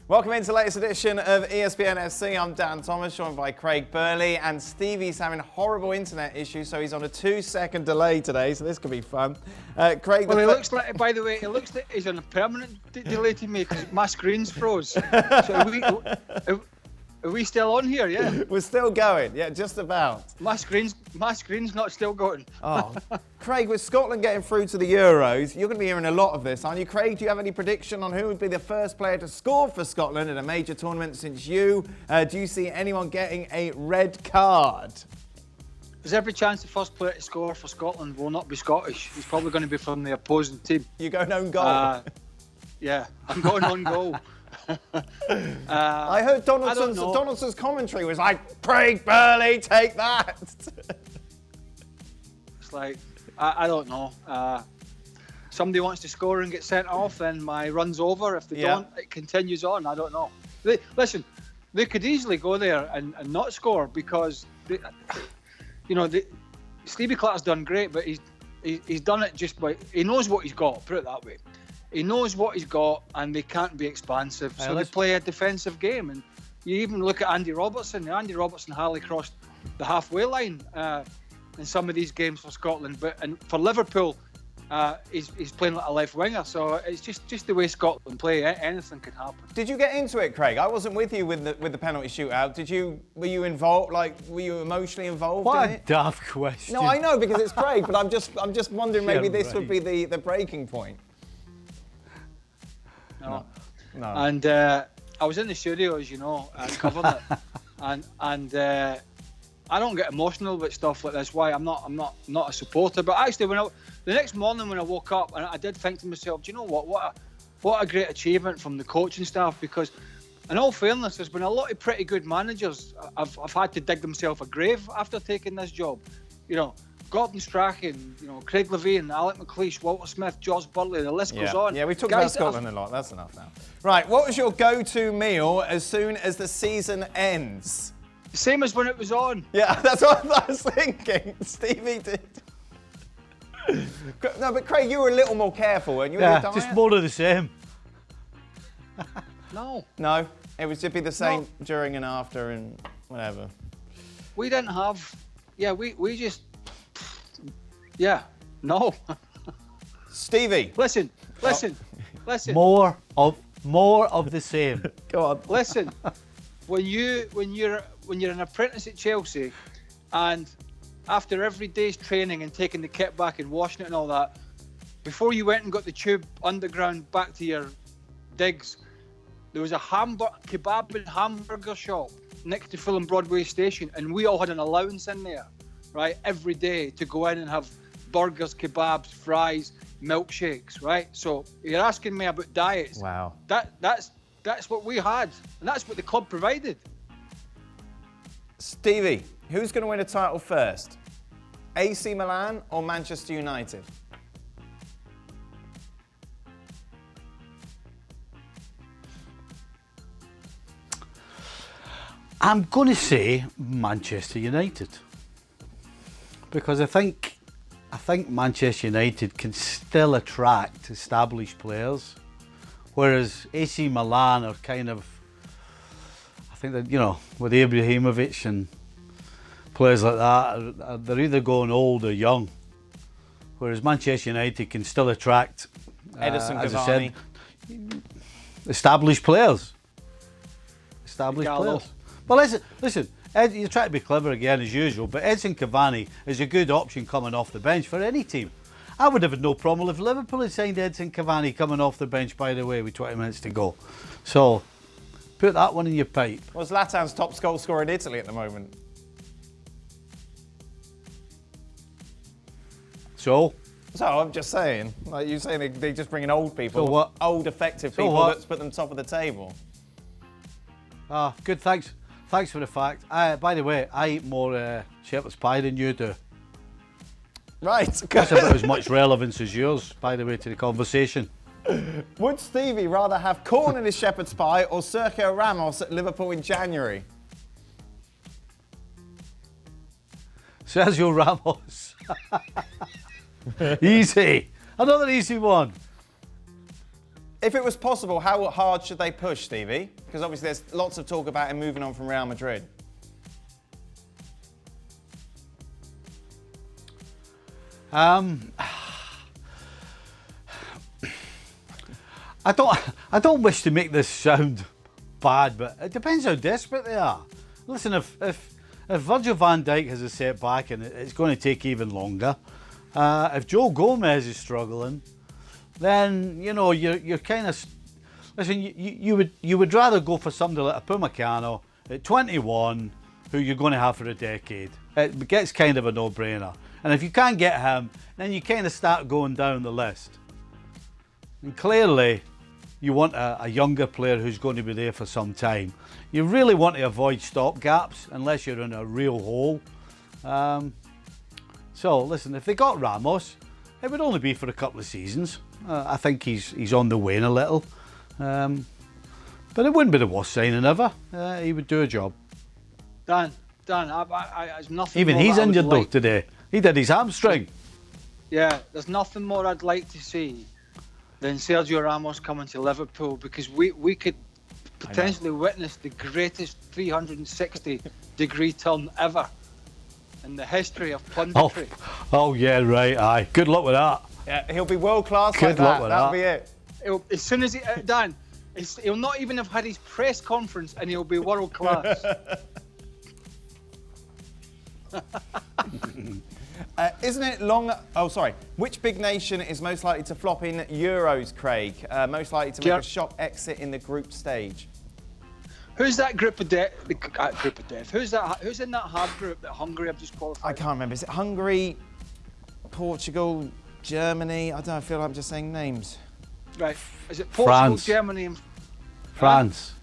Welcome into the latest edition of ESPN FC. I'm Dan Thomas, joined by Craig Burley, and Stevie's having horrible internet issues, so he's on a 2-second delay today, so this could be fun. Craig, well, it looks like, by the way, it looks like he's on a permanent delay to me because my screen's froze. So are we still on here? Yeah, we're still going. Yeah, just about. My screen's not still going. Oh, Craig, with Scotland getting through to the Euros, you're going to be hearing a lot of this, aren't you? Craig, do you have any prediction on who would be the first player to score for Scotland in a major tournament since you? Do you see anyone getting a red card? There's every chance the first player to score for Scotland will not be Scottish. He's probably going to be from the opposing team. You going own goal? Yeah, I'm going on goal. I heard Donaldson's commentary was like, Craig Burley, take that. It's like, I don't know. Somebody wants to score and get sent off, then my run's over. If they don't, it continues on. I don't know. Listen, they could easily go there and not score because, Stevie Clark's done great, but he's done it just by, he knows what he's got, put it that way. He knows what he's got, and they can't be expansive. So they play a defensive game. And you even look at Andy Robertson. Andy Robertson hardly crossed the halfway line in some of these games for Scotland. And for Liverpool, he's playing like a left winger. So it's just the way Scotland play. Anything can happen. Did you get into it, Craig? I wasn't with you with the penalty shootout. Were you involved? Were you emotionally involved? What in a daft question. No, I know because it's Craig, but I'm just wondering maybe this would be the breaking point. No. And I was in the studio, as you know, covering it, and I don't get emotional about stuff like this. Why? I'm not a supporter. But actually, the next morning when I woke up, and I did think to myself, do you know what a great achievement from the coaching staff, because in all fairness, there's been a lot of pretty good managers I've had to dig themselves a grave after taking this job. Gordon Strachan, Craig Levein, Alec McLeish, Walter Smith, George Burley, the list goes on. Yeah, we talked about Scotland a lot. That's enough now. Right, what was your go-to meal as soon as the season ends? Same as when it was on. Yeah, that's what I was thinking. Stevie did. No, but Craig, you were a little more careful, weren't you? Yeah, just more of the same. No, it would just be the same during and after and whatever. We didn't have. Yeah, we just. Yeah, no. Stevie. Listen. More of the same. Go on. Listen, when you're an apprentice at Chelsea, and after every day's training and taking the kit back and washing it and all that, before you went and got the tube underground back to your digs, there was a kebab and hamburger shop next to Fulham Broadway Station, and we all had an allowance in there, right, every day to go in and have burgers, kebabs, fries, milkshakes, right? So you're asking me about diets. Wow. That's what we had, and that's what the club provided. Stevie, who's going to win a title first? AC Milan or Manchester United? I'm going to say Manchester United, because I think Manchester United can still attract established players, whereas AC Milan are kind of, I think that, with Ibrahimovic and players like that, they're either going old or young, whereas Manchester United can still attract, Edison as Cavani. I said, established players. Well, listen. Ed, you try to be clever again as usual, but Edson Cavani is a good option coming off the bench for any team. I would have had no problem if Liverpool had signed Edson Cavani coming off the bench, by the way, with 20 minutes to go. So, put that one in your pipe. Well, Zlatan's top goal scorer in Italy at the moment. So I'm just saying, like you're saying they just bring in old people. So what? Old, effective people that's put them top of the table. Good, thanks. Thanks for the fact. By the way, I eat more shepherd's pie than you do. Right. That's about as much relevance as yours, by the way, to the conversation. Would Stevie rather have corn in his shepherd's pie or Sergio Ramos at Liverpool in January? Sergio Ramos. Easy. Another easy one. If it was possible, how hard should they push, Stevie? Because obviously there's lots of talk about him moving on from Real Madrid. I don't wish to make this sound bad, but it depends how desperate they are. Listen, if Virgil van Dijk has a setback and it's going to take even longer, if Joe Gomez is struggling, then you're kind of listen. You would rather go for somebody like a Upamecano at 21, who you're going to have for a decade. It gets kind of a no-brainer. And if you can't get him, then you kind of start going down the list. And clearly, you want a younger player who's going to be there for some time. You really want to avoid stopgaps unless you're in a real hole. So listen, if they got Ramos, it would only be for a couple of seasons. I think he's on the wane a little. But it wouldn't be the worst signing ever. He would do a job. Dan, there's nothing. Even more he's that I would injured though like. today. He did his hamstring. Yeah, there's nothing more I'd like to see than Sergio Ramos coming to Liverpool, because we could potentially witness the greatest 360-degree turn ever in the history of punditry. Oh yeah, right. Aye. Good luck with that. Yeah, he'll be world class like Good luck that. with That'll that. be it. As soon as Dan, he'll not even have had his press conference and he'll be world class. Isn't it long? Oh, sorry. Which big nation is most likely to flop in Euros, Craig? Most likely to make a shock exit in the group stage? Who's that group of death? Group of death. Who's in that hard group that Hungary have just qualified? I can't remember. Is it Hungary, Portugal, Germany? I don't know. I feel like I'm just saying names. Right. Is it Portugal, France. Germany, and France.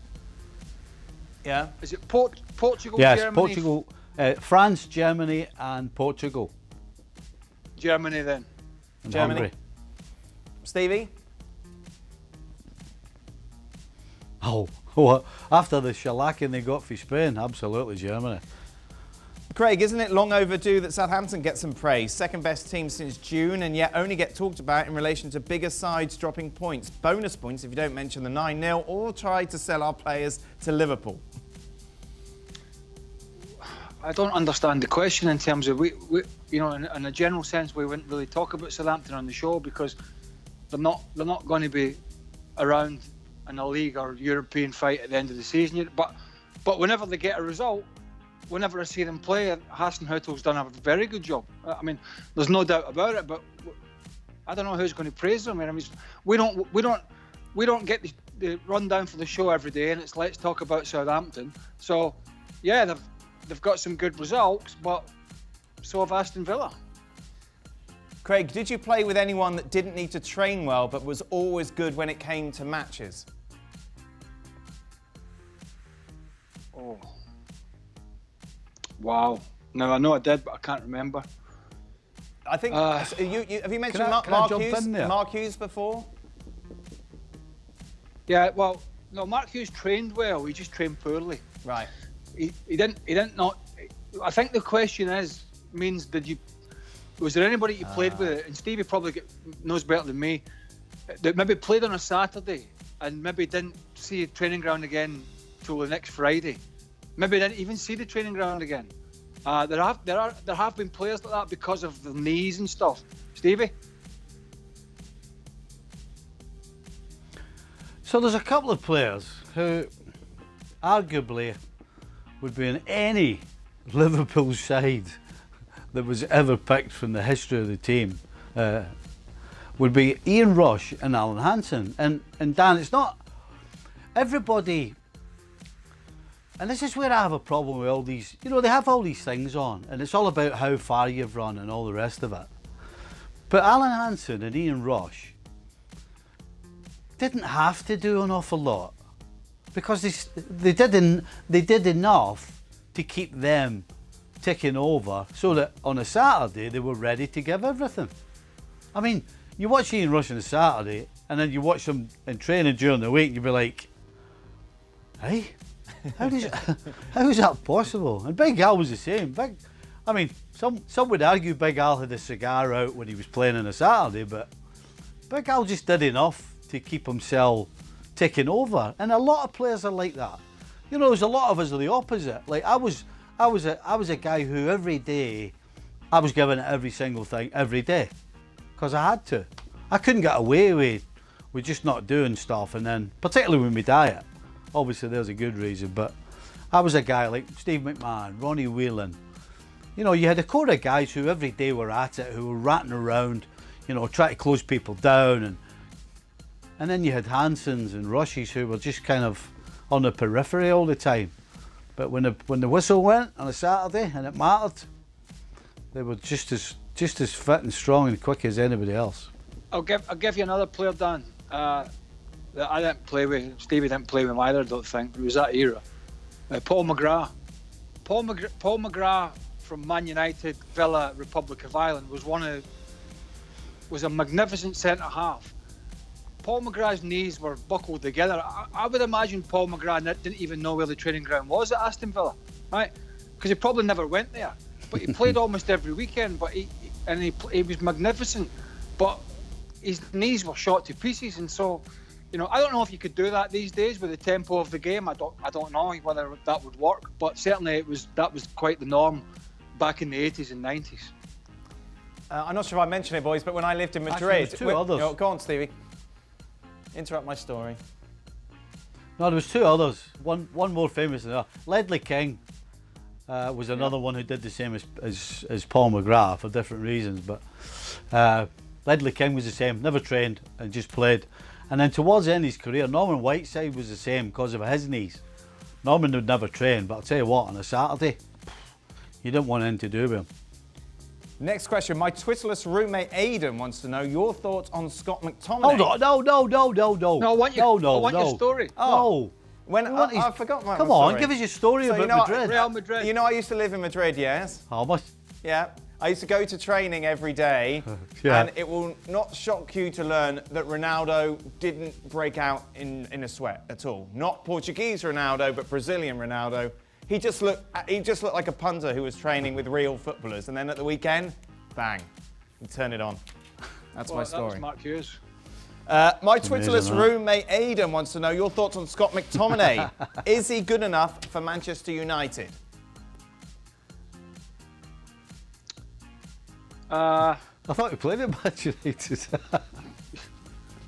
Yeah. Is it Portugal, Yes, Germany? Portugal, France, Germany, and Portugal. Germany then. And Germany. Hungary. Stevie? Oh, well, after the shellacking they got for Spain, absolutely Germany. Craig, isn't it long overdue that Southampton get some praise? Second best team since June, and yet only get talked about in relation to bigger sides dropping points. Bonus points if you don't mention the 9-0 or try to sell our players to Liverpool. I don't understand the question in terms of we in a general sense we wouldn't really talk about Southampton on the show because they're not going to be around in a league or European fight at the end of the season yet. But whenever they get a result, whenever I see them play, Hasenhüttl's done a very good job. I mean, there's no doubt about it. But I don't know who's going to praise them. I mean, we don't get the rundown for the show every day, and it's let's talk about Southampton. So yeah, they've got some good results, but so have Aston Villa. Craig, did you play with anyone that didn't need to train well but was always good when it came to matches? Oh. Wow. No, I know I did, but I can't remember. I think, have you mentioned can I jump in there? Mark Hughes before? Yeah, well, no, Mark Hughes trained well, he just trained poorly. Right. He didn't not. I think the question means was there anybody you played with? And Stevie probably knows better than me. That maybe played on a Saturday and maybe didn't see a training ground again till the next Friday. Maybe didn't even see the training ground again. There have been players like that because of the knees and stuff. Stevie? So there's a couple of players who arguably would be in any Liverpool side that was ever picked from the history of the team. Would be Ian Rush and Alan Hansen. And Dan, it's not everybody, and this is where I have a problem with all these, they have all these things on and it's all about how far you've run and all the rest of it. But Alan Hansen and Ian Rush didn't have to do an awful lot because they did enough to keep them ticking over so that on a Saturday they were ready to give everything. I mean, you watch Ian Rush on a Saturday and then you watch them in training during the week, you'd be like, hey, how is that possible? And Big Al was the same. Some would argue Big Al had a cigar out when he was playing on a Saturday, but Big Al just did enough to keep himself ticking over. And a lot of players are like that. You know, there's a lot of us are the opposite. Like I was a guy who every day I was giving it every single thing every day because I had to. I couldn't get away with just not doing stuff, and then particularly with my diet. Obviously, there's a good reason, but I was a guy like Steve McMahon, Ronnie Whelan. You know, you had a core of guys who every day were at it, who were ratting around, you know, trying to close people down, and then you had Hansons and Rushies who were just kind of on the periphery all the time. But when the whistle went on a Saturday and it mattered, they were just as fit and strong and quick as anybody else. I'll give you another player, Dan, that I didn't play with. Stevie didn't play with either, I don't think. It was that era. Paul McGrath. Paul McGrath from Man United, Villa, Republic of Ireland was a magnificent centre half. Paul McGrath's knees were buckled together. I would imagine Paul McGrath didn't even know where the training ground was at Aston Villa, right? Because he probably never went there. But he played almost every weekend. But he was magnificent. But his knees were shot to pieces, and so, you know, I don't know if you could do that these days with the tempo of the game. I don't know whether that would work. But certainly that was quite the norm back in the 80s and 90s. I'm not sure if I mentioned it, boys, but when I lived in Madrid, Actually, two others. Go on, Stevie. Interrupt my story. No, there was two others. One more famous than that. Ledley King was another one who did the same as Paul McGrath for different reasons. But Ledley King was the same, never trained and just played. And then towards the end of his career, Norman Whiteside was the same because of his knees. Norman would never train, but I'll tell you what, on a Saturday, you didn't want anything to do with him. Next question. My Twitterless roommate Aidan wants to know your thoughts on Scott McTominay. Hold on, no. No, I want your story. Oh. I forgot my Come story. on, give us your story about Madrid. Real Madrid. You know, I used to live in Madrid, yes? How much? Yeah. I used to go to training every day, Yeah. and it will not shock you to learn that Ronaldo didn't break out in a sweat at all. Not Portuguese Ronaldo, but Brazilian Ronaldo. He just looked like a punter who was training with real footballers, and then at the weekend, bang, he turned it on. That's my story. That was Mark Hughes. My Twitterless roommate Aidan wants to know your thoughts on Scott McTominay. Is he good enough for Manchester United? I thought he played at Manchester United.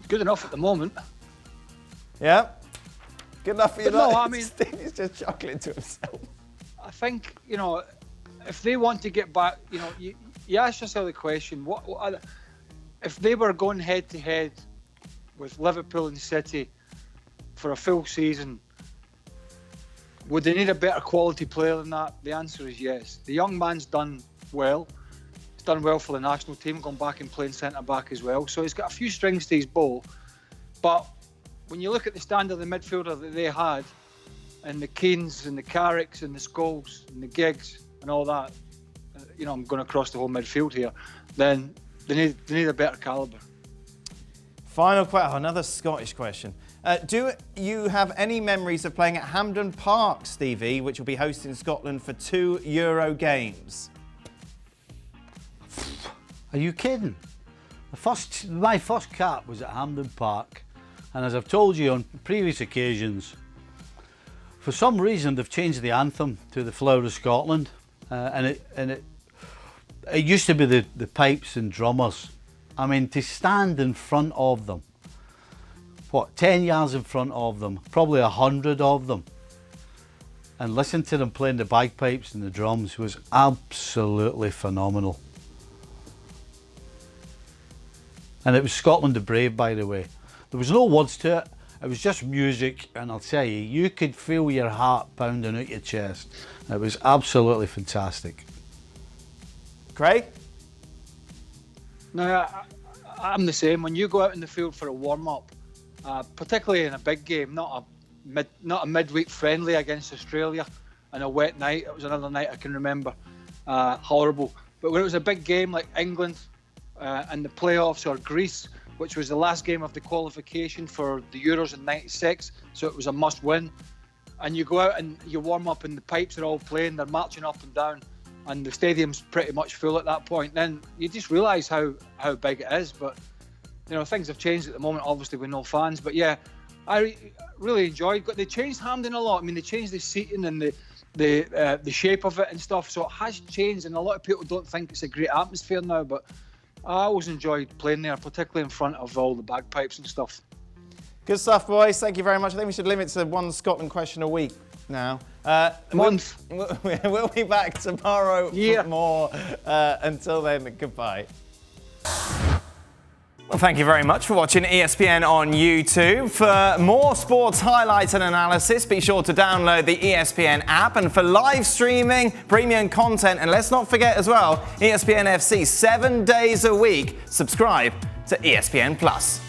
Good enough at the moment. Yeah? Good enough for United? No, I mean, Stevie's just chuckling to himself. I think, you know, if they want to get back, you know, you ask yourself the question, if they were going head to head with Liverpool and City for a full season, would they need a better quality player than that? The answer is yes. The young man's done well. He's done well for the national team, gone back and playing centre back as well. So he's got a few strings to his bow. But when you look at the standard of the midfielder that they had, and the Keanes and the Carricks and the Scholes and the Giggs and all that, you know, I'm going across the whole midfield here, then they need a better calibre. Final question, another Scottish question. Do you have any memories of playing at Hampden Park, Stevie, which will be hosting Scotland for 2 Euro games? Are you kidding? My first cap was at Hampden Park, and as I've told you on previous occasions, for some reason they've changed the anthem to the Flower of Scotland, and it used to be the pipes and drummers. I mean, to stand in front of them, 10 yards in front of them, probably 100 of them, and listen to them playing the bagpipes and the drums was absolutely phenomenal. And it was Scotland the Brave, by the way. There was no words to it. It was just music, and I'll tell you, you could feel your heart pounding out your chest. It was absolutely fantastic. Craig? No, I'm the same. When you go out in the field for a warm-up, particularly in a big game, not a midweek friendly against Australia, and a wet night. It was another night I can remember. Horrible. But when it was a big game like England and the playoffs, or Greece, which was the last game of the qualification for the Euros in '96, so it was a must-win. And you go out and you warm up, and the pipes are all playing, they're marching up and down, and the stadium's pretty much full at that point. Then you just realise how big it is. But things have changed at the moment, obviously with no fans. But yeah, I really enjoyed. They changed Hampden a lot. I mean, they changed the seating and the shape of it and stuff. So it has changed, and a lot of people don't think it's a great atmosphere now. But I always enjoyed playing there, particularly in front of all the bagpipes and stuff. Good stuff, boys. Thank you very much. I think we should limit to one Scotland question a week now. Month. We'll be back tomorrow for more. Until then, goodbye. Well, thank you very much for watching ESPN on YouTube. For more sports highlights and analysis, be sure to download the ESPN app. And for live streaming, premium content, and let's not forget as well, ESPN FC 7 days a week. Subscribe to ESPN Plus.